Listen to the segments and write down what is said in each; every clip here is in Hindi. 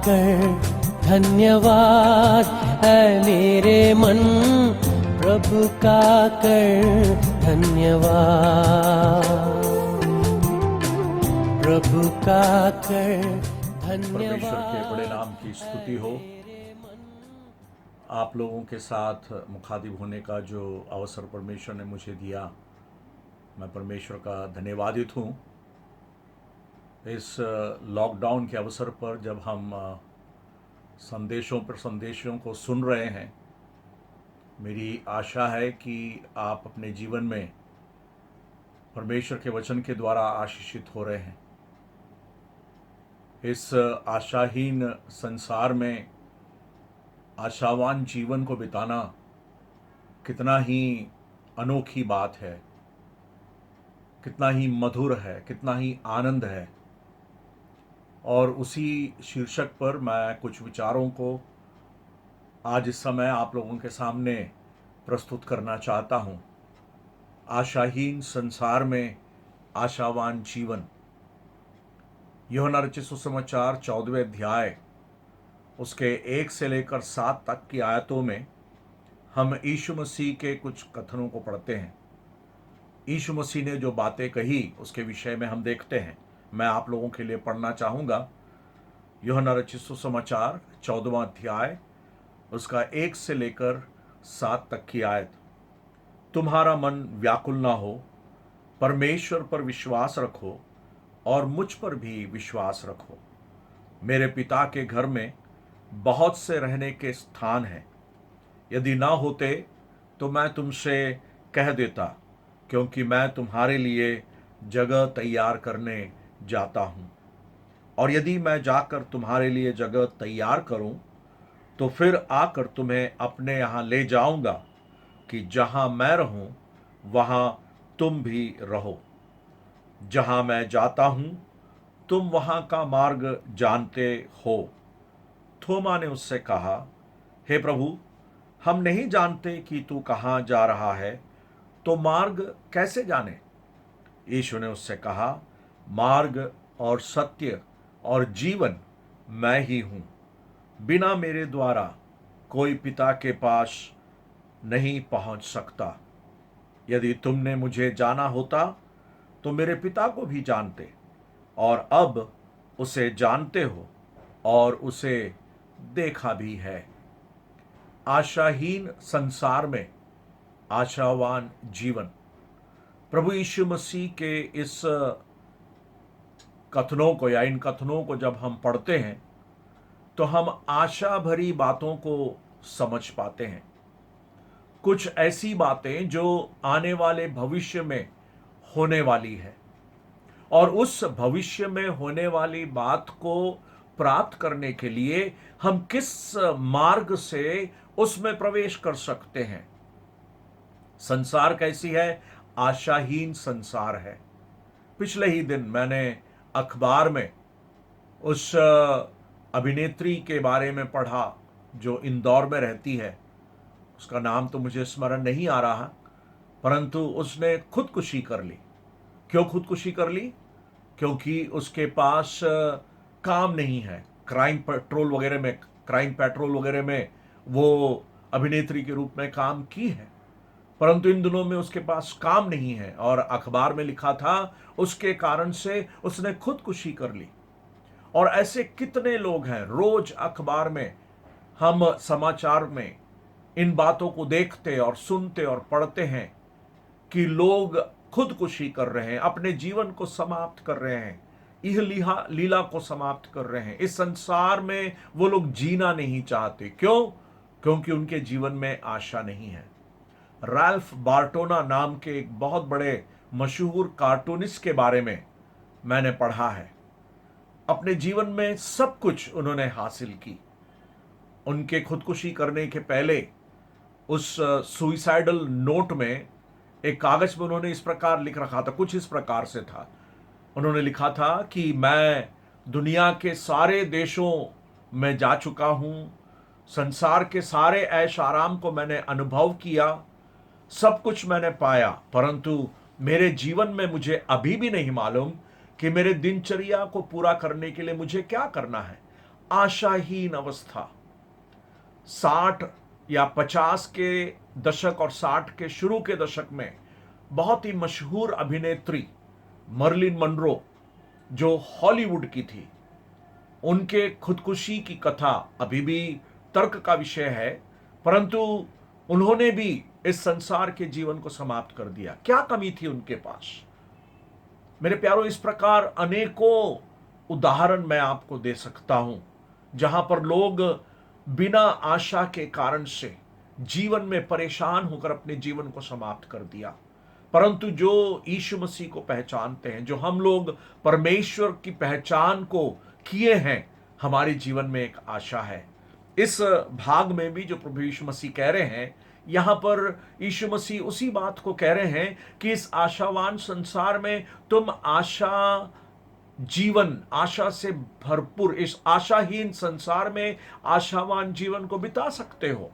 कर धन्यवाद है मेरे मन, प्रभु का कर धन्यवाद, प्रभु का कर परमेश्वर के धन्यवाद। बड़े नाम की स्तुति हो। आप लोगों के साथ मुखातिब होने का जो अवसर परमेश्वर ने मुझे दिया, मैं परमेश्वर का धन्यवादित हूँ। इस लॉकडाउन के अवसर पर जब हम संदेशों पर संदेशों को सुन रहे हैं, मेरी आशा है कि आप अपने जीवन में परमेश्वर के वचन के द्वारा आशीषित हो रहे हैं। इस आशाहीन संसार में आशावान जीवन को बिताना कितना ही अनोखी बात है, कितना ही मधुर है, कितना ही आनंद है। और उसी शीर्षक पर मैं कुछ विचारों को आज इस समय आप लोगों के सामने प्रस्तुत करना चाहता हूँ। आशाहीन संसार में आशावान जीवन। यूहन्ना रचित सुसमाचार 14वें अध्याय उसके 1 से लेकर 7 तक की आयतों में हम यीशु मसीह के कुछ कथनों को पढ़ते हैं। यीशु मसीह ने जो बातें कही उसके विषय में हम देखते हैं। मैं आप लोगों के लिए पढ़ना चाहूँगा यूहन्ना रचित सुसमाचार 14वां अध्याय उसका 1 से लेकर 7 तक की आयत। तुम्हारा मन व्याकुल ना हो, परमेश्वर पर विश्वास रखो और मुझ पर भी विश्वास रखो। मेरे पिता के घर में बहुत से रहने के स्थान हैं। यदि ना होते तो मैं तुमसे कह देता, क्योंकि मैं तुम्हारे लिए जगह तैयार करने जाता हूँ। और यदि मैं जाकर तुम्हारे लिए जगह तैयार करूँ तो फिर आकर तुम्हें अपने यहाँ ले जाऊँगा, कि जहाँ मैं रहूँ वहाँ तुम भी रहो। जहाँ मैं जाता हूँ तुम वहाँ का मार्ग जानते हो। थोमा ने उससे कहा, हे प्रभु, हम नहीं जानते कि तू कहाँ जा रहा है, तो मार्ग कैसे जाने? यीशु ने उससे कहा, मार्ग और सत्य और जीवन मैं ही हूँ। बिना मेरे द्वारा कोई पिता के पास नहीं पहुँच सकता। यदि तुमने मुझे जाना होता तो मेरे पिता को भी जानते, और अब उसे जानते हो और उसे देखा भी है। आशाहीन संसार में आशावान जीवन। प्रभु यीशु मसीह के इस कथनों को या इन कथनों को जब हम पढ़ते हैं तो हम आशा भरी बातों को समझ पाते हैं। कुछ ऐसी बातें जो आने वाले भविष्य में होने वाली है, और उस भविष्य में होने वाली बात को प्राप्त करने के लिए हम किस मार्ग से उसमें प्रवेश कर सकते हैं। संसार कैसी है? आशाहीन संसार है। पिछले ही दिन मैंने अखबार में उस अभिनेत्री के बारे में पढ़ा जो इंदौर में रहती है। उसका नाम तो मुझे स्मरण नहीं आ रहा, परंतु उसने खुदकुशी कर ली। क्यों खुदकुशी कर ली? क्योंकि उसके पास काम नहीं है। क्राइम पेट्रोल वगैरह में वो अभिनेत्री के रूप में काम की है, परंतु इन दिनों में उसके पास काम नहीं है, और अखबार में लिखा था उसके कारण से उसने खुदकुशी कर ली। और ऐसे कितने लोग हैं, रोज अखबार में हम समाचार में इन बातों को देखते और सुनते और पढ़ते हैं कि लोग खुदकुशी कर रहे हैं, अपने जीवन को समाप्त कर रहे हैं, यह लीला को समाप्त कर रहे हैं। इस संसार में वो लोग जीना नहीं चाहते। क्यों? क्योंकि उनके जीवन में आशा नहीं है। राल्फ बार्टोना नाम के एक बहुत बड़े मशहूर कार्टूनिस्ट के बारे में मैंने पढ़ा है। अपने जीवन में सब कुछ उन्होंने हासिल की। उनके खुदकुशी करने के पहले उस सुइसाइडल नोट में एक कागज में उन्होंने इस प्रकार लिख रखा था, कुछ इस प्रकार से था। उन्होंने लिखा था कि मैं दुनिया के सारे देशों में जा चुका हूं, संसार के सारे ऐश आराम को मैंने अनुभव किया, सब कुछ मैंने पाया, परंतु मेरे जीवन में मुझे अभी भी नहीं मालूम कि मेरे दिनचर्या को पूरा करने के लिए मुझे क्या करना है। आशाहीन अवस्था। 60 या 50 के दशक और 60 के शुरू के दशक में बहुत ही मशहूर अभिनेत्री मर्लिन मनरो, जो हॉलीवुड की थी, उनके खुदकुशी की कथा अभी भी तर्क का विषय है, परंतु उन्होंने भी इस संसार के जीवन को समाप्त कर दिया। क्या कमी थी उनके पास? मेरे प्यारों, इस प्रकार अनेकों उदाहरण मैं आपको दे सकता हूं जहां पर लोग बिना आशा के कारण से जीवन में परेशान होकर अपने जीवन को समाप्त कर दिया। परंतु जो यीशु मसीह को पहचानते हैं, जो हम लोग परमेश्वर की पहचान को किए हैं, हमारे जीवन में एक आशा है। इस भाग में भी जो प्रभु यीशु मसीह कह रहे हैं, यहां पर यीशु मसीह उसी बात को कह रहे हैं कि इस आशावान संसार में तुम आशा से भरपूर इस आशाहीन संसार में आशावान जीवन को बिता सकते हो।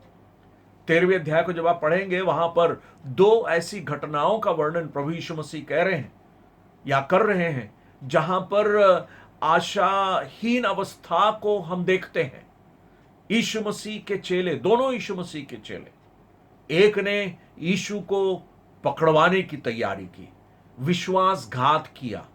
13वें अध्याय को जब आप पढ़ेंगे, वहां पर 2 ऐसी घटनाओं का वर्णन प्रभु यीशु मसीह कह रहे हैं या कर रहे हैं, जहां पर आशाहीन अवस्था को हम देखते हैं। यीशु मसीह के चेले, दोनों यीशु मसीह के चेले, एक ने यीशु को पकड़वाने की तैयारी की, विश्वासघात किया।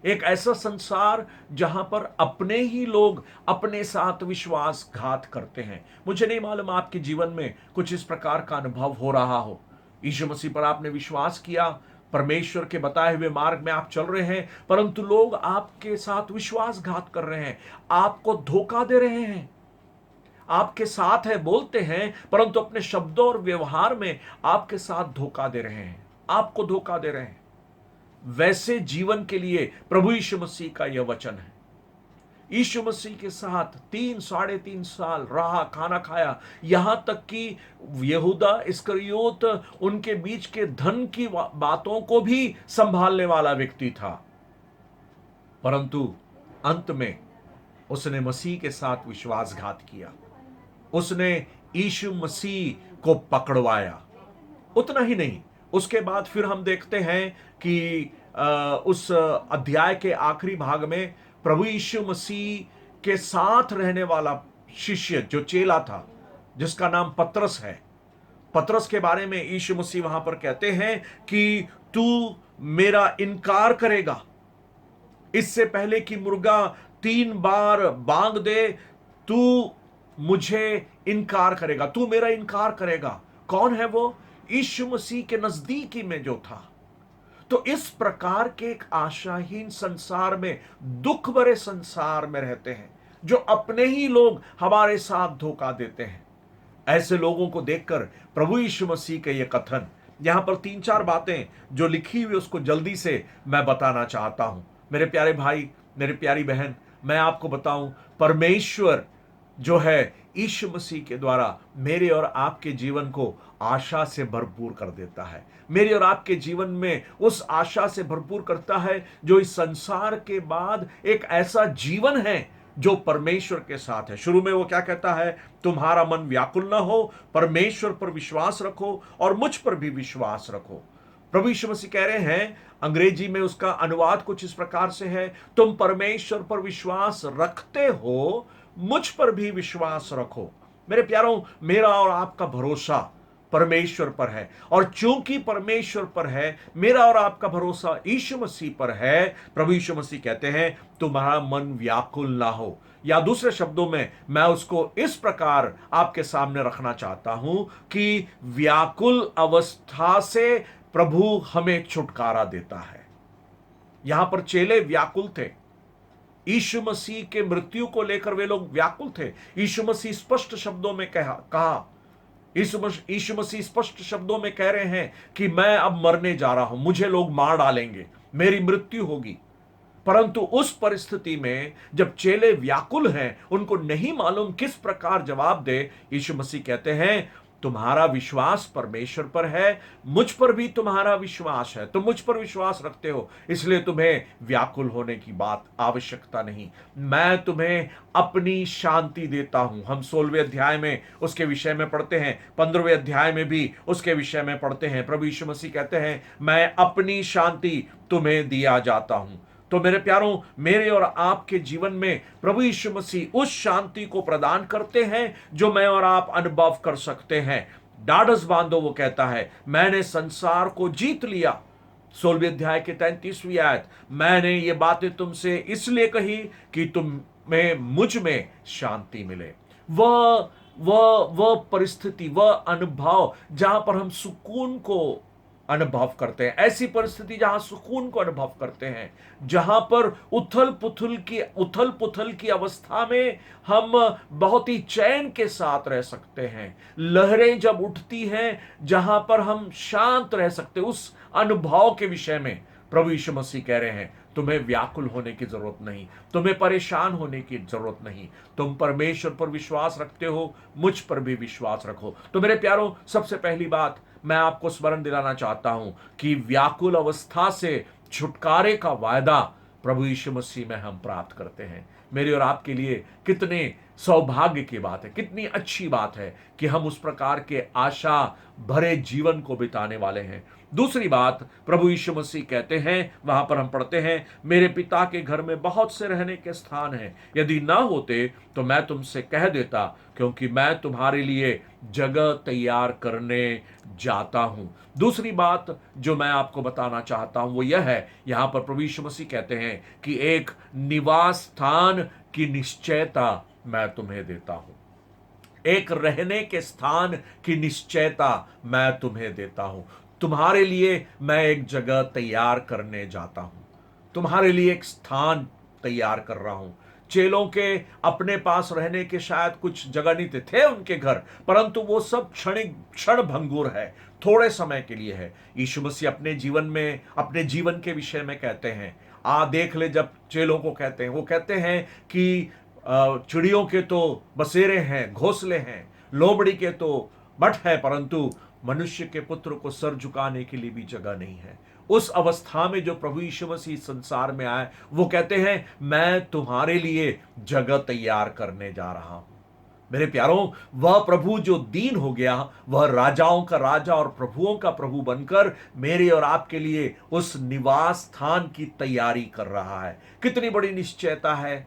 एक ऐसा संसार जहां पर अपने ही लोग अपने साथ विश्वासघात करते हैं। मुझे नहीं मालूम आपके जीवन में कुछ इस प्रकार का अनुभव हो रहा हो। यीशु मसीह पर आपने विश्वास किया, परमेश्वर के बताए हुए मार्ग में आप चल रहे हैं, परंतु लोग आपके साथ विश्वासघात कर रहे हैं, आपको धोखा दे रहे हैं। आपके साथ है, बोलते हैं, परंतु अपने शब्दों और व्यवहार में आपके साथ धोखा दे रहे हैं, आपको धोखा दे रहे हैं। वैसे जीवन के लिए प्रभु यीशु मसीह का यह वचन है। यीशु मसीह के साथ 3-3.5 साल रहा, खाना खाया, यहां तक कि यहूदा इस्करियोत उनके बीच के धन की बातों को भी संभालने वाला व्यक्ति था, परंतु अंत में उसने मसीह के साथ विश्वासघात किया। उसने यीशु मसीह को पकड़वाया। उतना ही नहीं, उसके बाद फिर हम देखते हैं कि उस अध्याय के आखिरी भाग में प्रभु यीशु मसीह के साथ रहने वाला शिष्य, जो चेला था, जिसका नाम पतरस है, पतरस के बारे में यीशु मसीह वहां पर कहते हैं कि तू मेरा इनकार करेगा, इससे पहले कि मुर्गा 3 बार बांग दे, तू मुझे इनकार करेगा, तू मेरा इनकार करेगा। कौन है वो? यीशु मसीह के नजदीकी में जो था। तो इस प्रकार के एक आशाहीन संसार में, दुख भरे संसार में रहते हैं, जो अपने ही लोग हमारे साथ धोखा देते हैं। ऐसे लोगों को देखकर प्रभु यीशु मसीह के ये कथन, यहां पर 3-4 बातें जो लिखी हुई उसको जल्दी से मैं बताना चाहता हूं। मेरे प्यारे भाई, मेरी प्यारी बहन, मैं आपको बताऊं, परमेश्वर जो है यीशु मसीह के द्वारा मेरे और आपके जीवन को आशा से भरपूर कर देता है। मेरे और आपके जीवन में उस आशा से भरपूर करता है जो इस संसार के बाद एक ऐसा जीवन है जो परमेश्वर के साथ है। शुरू में वो क्या कहता है? तुम्हारा मन व्याकुल ना हो, परमेश्वर पर विश्वास रखो और मुझ पर भी विश्वास रखो। प्रभु यीशु मसीह कह रहे हैं, अंग्रेजी में उसका अनुवाद कुछ इस प्रकार से है, तुम परमेश्वर पर विश्वास रखते हो, मुझ पर भी विश्वास रखो। मेरे प्यारों, मेरा और आपका भरोसा परमेश्वर पर है, और चूंकि परमेश्वर पर है, मेरा और आपका भरोसा यीशु मसीह पर है। प्रभु यीशु मसीह कहते हैं, तुम्हारा मन व्याकुल ना हो, या दूसरे शब्दों में मैं उसको इस प्रकार आपके सामने रखना चाहता हूं कि व्याकुल अवस्था से प्रभु हमें छुटकारा देता है। यहां पर चेले व्याकुल थे, यीशु मसीह के मृत्यु को लेकर वे लोग व्याकुल थे। यीशु मसीह स्पष्ट शब्दों में कहा, यीशु मसीह स्पष्ट शब्दों में कह रहे हैं कि मैं अब मरने जा रहा हूं, मुझे लोग मार डालेंगे, मेरी मृत्यु होगी। परंतु उस परिस्थिति में जब चेले व्याकुल हैं, उनको नहीं मालूम किस प्रकार जवाब दे, यीशु मसीह कहते हैं, तुम्हारा विश्वास परमेश्वर पर है, मुझ पर भी तुम्हारा विश्वास है, तुम मुझ पर विश्वास रखते हो, इसलिए तुम्हें व्याकुल होने की बात आवश्यकता नहीं। मैं तुम्हें अपनी शांति देता हूं। हम 16वें अध्याय में उसके विषय में पढ़ते हैं, 15वें अध्याय में भी उसके विषय में पढ़ते हैं। प्रभु यीशु मसीह कहते हैं, मैं अपनी शांति तुम्हें दिया जाता हूं, तो मेरे प्यारों, मेरे और आपके जीवन में प्रभु यीशु मसीह उस शांति को प्रदान करते हैं जो मैं और आप अनुभव कर सकते हैं। ढाढ़स बांधो, वो कहता है, मैंने संसार को जीत लिया। 16वें अध्याय के 33वीं आयत, मैंने ये बातें तुमसे इसलिए कही कि तुम्हें मुझ में शांति मिले। वह परिस्थिति, वह अनुभव जहां पर हम सुकून को अनुभव करते हैं, ऐसी परिस्थिति जहां सुकून को अनुभव करते हैं, जहां पर उथल पुथल की अवस्था में हम बहुत ही चैन के साथ रह सकते हैं। लहरें जब उठती हैं, जहां पर हम शांत रह सकते हैं, उस अनुभव के विषय में प्रभु यीशु मसीह कह रहे हैं, तुम्हें व्याकुल होने की जरूरत नहीं, तुम्हें परेशान होने की जरूरत नहीं। तुम परमेश्वर पर विश्वास रखते हो, मुझ पर भी विश्वास रखो। तो मेरे प्यारों, सबसे पहली बात मैं आपको स्मरण दिलाना चाहता हूं कि व्याकुल अवस्था से छुटकारे का वायदा प्रभु यीशु मसीह में हम प्राप्त करते हैं। मेरे और आपके लिए कितने सौभाग्य की बात है, कितनी अच्छी बात है कि हम उस प्रकार के आशा भरे जीवन को बिताने वाले हैं। दूसरी बात, प्रभु यीशु मसीह कहते हैं, वहां पर हम पढ़ते हैं, मेरे पिता के घर में बहुत से रहने के स्थान हैं, यदि ना होते तो मैं तुमसे कह देता, क्योंकि मैं तुम्हारे लिए जगह तैयार करने जाता हूं। दूसरी बात जो मैं आपको बताना चाहता हूं वो यह है, यहां पर प्रभु यीशु मसीह कहते हैं कि एक निवास स्थान की निश्चयता मैं तुम्हें देता हूं। एक रहने के स्थान की निश्चयता मैं तुम्हें देता हूं। तुम्हारे लिए मैं एक जगह तैयार करने जाता हूं, तुम्हारे लिए एक स्थान तैयार कर रहा हूं। चेलों के अपने पास रहने के शायद कुछ जगह नहीं थे उनके घर, परंतु वो सब क्षण भंगुर है, थोड़े समय के लिए है। यीशु मसीह अपने जीवन में, अपने जीवन के विषय में कहते हैं, देख ले, जब चेलों को कहते हैं, वो कहते हैं कि चिड़ियों के तो बसेरे हैं, घोंसले हैं, लोमड़ी के तो बट है, परंतु मनुष्य के पुत्र को सर झुकाने के लिए भी जगह नहीं है। उस अवस्था में जो प्रभु यीशु मसीह संसार में आए, वो कहते हैं, मैं तुम्हारे लिए जगह तैयार करने जा रहा हूं। मेरे प्यारों, वह प्रभु जो दीन हो गया, वह राजाओं का राजा और प्रभुओं का प्रभु बनकर मेरे और आपके लिए उस निवास स्थान की तैयारी कर रहा है। कितनी बड़ी निश्चयता है।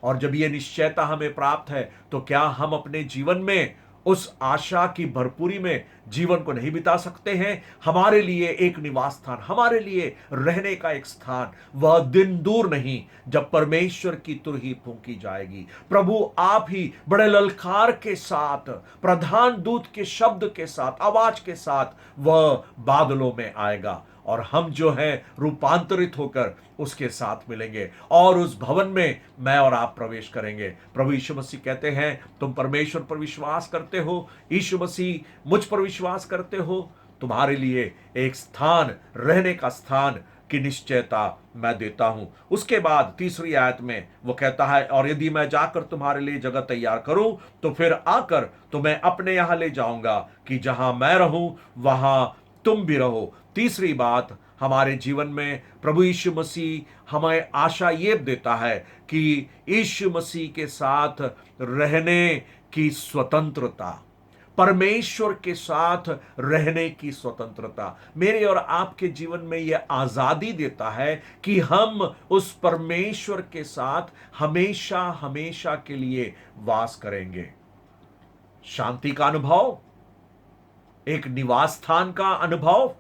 और जब यह निश्चयता हमें प्राप्त है, तो क्या हम अपने जीवन में उस आशा की भरपूरी में जीवन को नहीं बिता सकते हैं? हमारे लिए एक निवास स्थान, हमारे लिए रहने का एक स्थान, वह दिन दूर नहीं जब परमेश्वर की तुरही फूंकी जाएगी। प्रभु आप ही बड़े ललकार के साथ, प्रधान दूत के शब्द के साथ, आवाज के साथ वह बादलों में आएगा और हम जो हैं रूपांतरित होकर उसके साथ मिलेंगे और उस भवन में मैं और आप प्रवेश करेंगे। प्रभु यीशु मसीह कहते हैं, तुम परमेश्वर पर विश्वास करते हो, यीशु मसीह मुझ पर विश्वास करते हो, तुम्हारे लिए एक स्थान, रहने का स्थान की निश्चयता मैं देता हूं। उसके बाद तीसरी आयत में वो कहता है, और यदि मैं जाकर तुम्हारे लिए जगह तैयार करूं तो फिर आकर तुम्हें अपने यहां ले जाऊंगा कि जहां मैं रहूं वहां तुम भी रहो। तीसरी बात, हमारे जीवन में प्रभु यीशु मसीह हमें आशा ये देता है कि यीशु मसीह के साथ रहने की स्वतंत्रता, परमेश्वर के साथ रहने की स्वतंत्रता मेरे और आपके जीवन में यह आजादी देता है कि हम उस परमेश्वर के साथ हमेशा हमेशा के लिए वास करेंगे। शांति का अनुभव, एक निवास स्थान का अनुभव,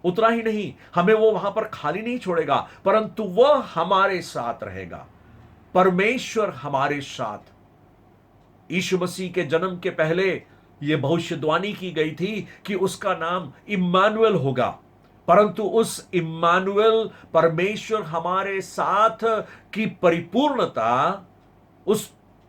उतना ही नहीं, हमें वो वहां पर खाली नहीं छोड़ेगा, परंतु वह हमारे साथ रहेगा। परमेश्वर हमारे साथ। यीशु मसीह के जन्म के पहले यह भविष्यवाणी की गई थी कि उसका नाम इम्मानुएल होगा, परंतु उस इम्मानुएल, परमेश्वर हमारे साथ की परिपूर्णता,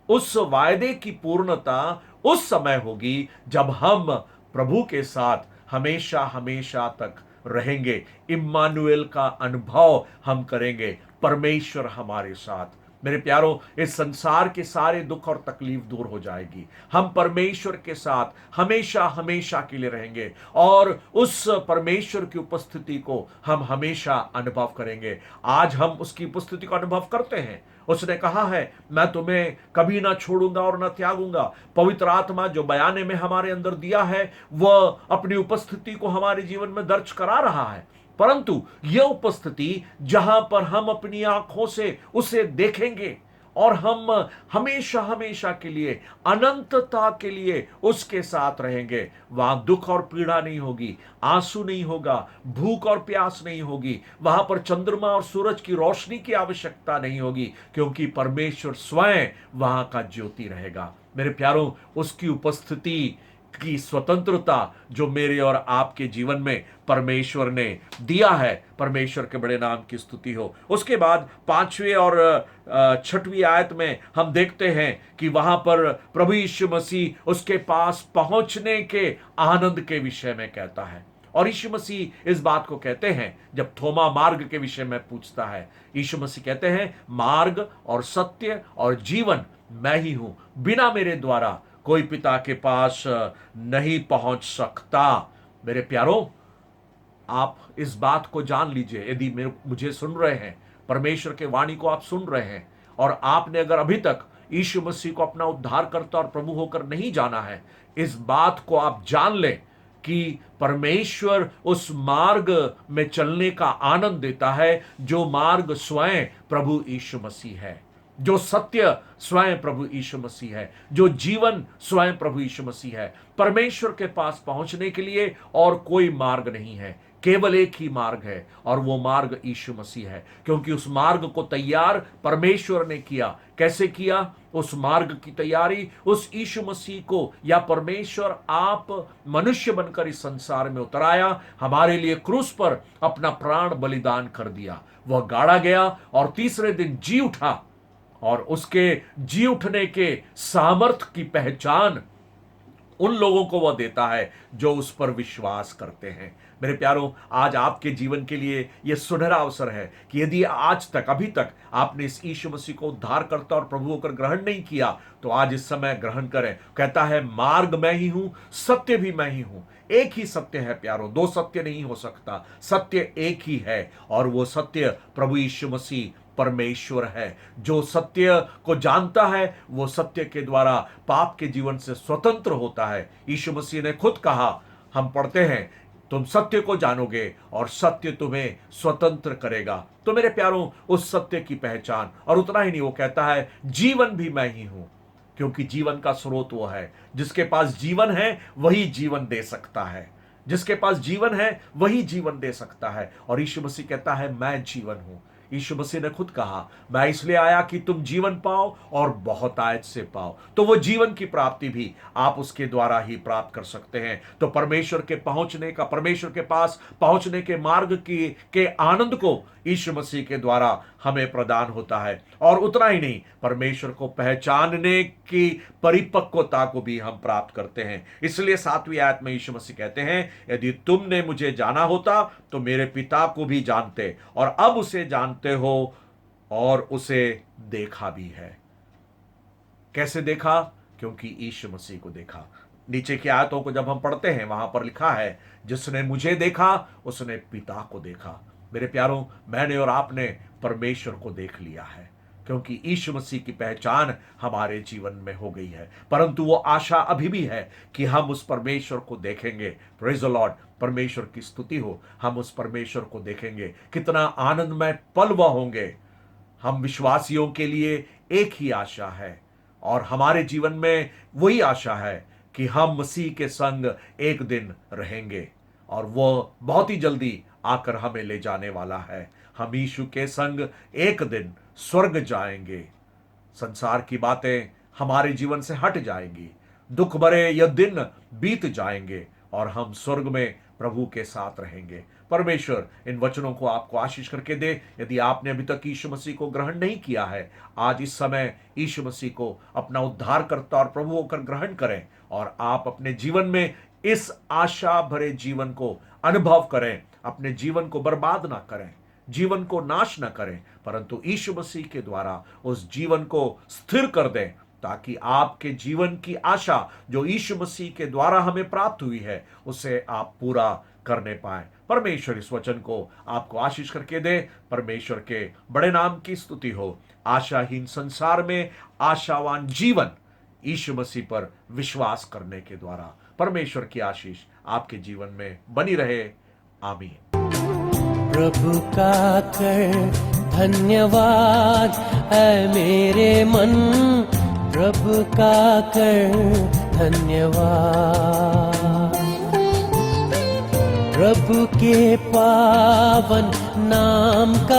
उस वायदे की पूर्णता उस समय होगी जब हम प्रभु के साथ हमेशा हमेशा तक रहेंगे। इम्मानुएल का अनुभव हम करेंगे, परमेश्वर हमारे साथ। मेरे प्यारों, इस संसार के सारे दुख और तकलीफ दूर हो जाएगी। हम परमेश्वर के साथ हमेशा हमेशा के लिए रहेंगे और उस परमेश्वर की उपस्थिति को हम हमेशा अनुभव करेंगे। आज हम उसकी उपस्थिति को अनुभव करते हैं। उसने कहा है, मैं तुम्हें कभी ना छोड़ूंगा और ना त्यागूंगा। पवित्र आत्मा जो बयाने में हमारे अंदर दिया है, वह अपनी उपस्थिति को हमारे जीवन में दर्ज करा रहा है। परंतु यह उपस्थिति जहां पर हम अपनी आंखों से उसे देखेंगे और हम हमेशा हमेशा के लिए, अनंतता के लिए उसके साथ रहेंगे। वहां दुख और पीड़ा नहीं होगी, आंसू नहीं होगा, भूख और प्यास नहीं होगी, वहां पर चंद्रमा और सूरज की रोशनी की आवश्यकता नहीं होगी, क्योंकि परमेश्वर स्वयं वहां का ज्योति रहेगा। मेरे प्यारों, उसकी उपस्थिति की स्वतंत्रता जो मेरे और आपके जीवन में परमेश्वर ने दिया है, परमेश्वर के बड़े नाम की स्तुति हो। उसके बाद 5वें और 6वीं आयत में हम देखते हैं कि वहां पर प्रभु यीशु मसीह उसके पास पहुंचने के आनंद के विषय में कहता है। और यीशु मसीह इस बात को कहते हैं, जब थोमा मार्ग के विषय में पूछता है, यीशु मसीह कहते हैं, मार्ग और सत्य और जीवन मैं ही हूं, बिना मेरे द्वारा कोई पिता के पास नहीं पहुंच सकता। मेरे प्यारों, आप इस बात को जान लीजिए, यदि मुझे सुन रहे हैं, परमेश्वर के वाणी को आप सुन रहे हैं, और आपने अगर अभी तक यीशु मसीह को अपना उद्धारकर्ता और प्रभु होकर नहीं जाना है, इस बात को आप जान लें कि परमेश्वर उस मार्ग में चलने का आनंद देता है जो मार्ग स्वयं प्रभु यीशु मसीह है, जो सत्य स्वयं प्रभु यीशु मसीह है, जो जीवन स्वयं प्रभु यीशु मसीह है। परमेश्वर के पास पहुंचने के लिए और कोई मार्ग नहीं है, केवल एक ही मार्ग है, और वो मार्ग यीशु मसीह है, क्योंकि उस मार्ग को तैयार परमेश्वर ने किया। कैसे किया? उस मार्ग की तैयारी उस यीशु मसीह को, या परमेश्वर आप मनुष्य बनकर इस संसार में उतर आया, हमारे लिए क्रूस पर अपना प्राण बलिदान कर दिया, वह गाड़ा गया और तीसरे दिन जी उठा, और उसके जी उठने के सामर्थ की पहचान उन लोगों को वह देता है जो उस पर विश्वास करते हैं। मेरे प्यारों, आज आपके जीवन के लिए यह सुनहरा अवसर है कि यदि आज तक, अभी तक आपने इस यीशु मसीह को उद्धारकर्ता और प्रभु होकर ग्रहण नहीं किया, तो आज इस समय ग्रहण करें। कहता है, मार्ग मैं ही हूं, सत्य भी मैं ही हूं। एक ही सत्य है प्यारों, दो सत्य नहीं हो सकता, सत्य एक ही है, और वो सत्य प्रभु यीशु मसीह परमेश्वर है। जो सत्य को जानता है वो सत्य के द्वारा पाप के जीवन से स्वतंत्र होता है। यीशु मसीह ने खुद कहा, हम पढ़ते हैं, तुम सत्य को जानोगे और सत्य तुम्हें स्वतंत्र करेगा। तो मेरे प्यारों, उस सत्य की पहचान, और उतना ही नहीं, वो कहता है जीवन भी मैं ही हूं, क्योंकि जीवन का स्रोत वो है। जिसके पास जीवन है वही जीवन दे सकता है, जिसके पास जीवन है वही जीवन दे सकता है। और यीशु मसीह कहता है, मैं जीवन हूं। यीशु मसीह ने खुद कहा, मैं इसलिए आया कि तुम जीवन पाओ और बहुतायत से पाओ। तो वो जीवन की प्राप्ति भी आप उसके द्वारा ही प्राप्त कर सकते हैं। तो परमेश्वर के पहुंचने का, परमेश्वर के पास पहुंचने के मार्ग के आनंद को यीशु मसीह के द्वारा हमें प्रदान होता है। और उतना ही नहीं, परमेश्वर को पहचानने की परिपक्वता को भी हम प्राप्त करते हैं। इसलिए 7वीं आयत में यीशु मसीह कहते हैं, यदि तुमने मुझे जाना होता तो मेरे पिता को भी जानते, और अब उसे जानते हो और उसे देखा भी है। कैसे देखा? क्योंकि यीशु मसीह को देखा। नीचे की आयतों को जब हम पढ़ते हैं, वहां पर लिखा है, जिसने मुझे देखा उसने पिता को देखा। मेरे प्यारों, मैंने और आपने परमेश्वर को देख लिया है, क्योंकि यीशु मसीह की पहचान हमारे जीवन में हो गई है। परंतु वो आशा अभी भी है कि हम उस परमेश्वर को देखेंगे। प्रेज द लॉर्ड, परमेश्वर की स्तुति हो। हम उस परमेश्वर को देखेंगे, कितना आनंदमय पल वह होंगे। हम विश्वासियों के लिए एक ही आशा है, और हमारे जीवन में वही आशा है कि हम मसीह के संग एक दिन रहेंगे, और वो बहुत ही जल्दी आकर हमें ले जाने वाला है। हम यीशु के संग एक दिन स्वर्ग जाएंगे। संसार की बातें हमारे जीवन से हट जाएंगी, दुख भरे यह दिन बीत जाएंगे, और हम स्वर्ग में प्रभु के साथ रहेंगे। परमेश्वर इन वचनों को आपको आशीष करके दे। यदि आपने अभी तक यीशु मसीह को ग्रहण नहीं किया है, आज इस समय यीशु मसीह को अपना उद्धारकर्ता और प्रभु होकर ग्रहण करें, और आप अपने जीवन में इस आशा भरे जीवन को अनुभव करें। अपने जीवन को बर्बाद ना करें, जीवन को नाश ना करें, परंतु यीशु मसीह के द्वारा उस जीवन को स्थिर कर दें, ताकि आपके जीवन की आशा जो यीशु मसीह के द्वारा हमें प्राप्त हुई है, उसे आप पूरा करने पाए। परमेश्वर इस वचन को आपको आशीष करके दे। परमेश्वर के बड़े नाम की स्तुति हो। आशाहीन संसार में आशावान जीवन यीशु मसीह पर विश्वास करने के द्वारा परमेश्वर की आशीष आपके जीवन में बनी रहे। आमीन। प्रभु का कर धन्यवाद है मेरे मन, प्रभु का कर धन्यवाद। प्रभु के पावन नाम का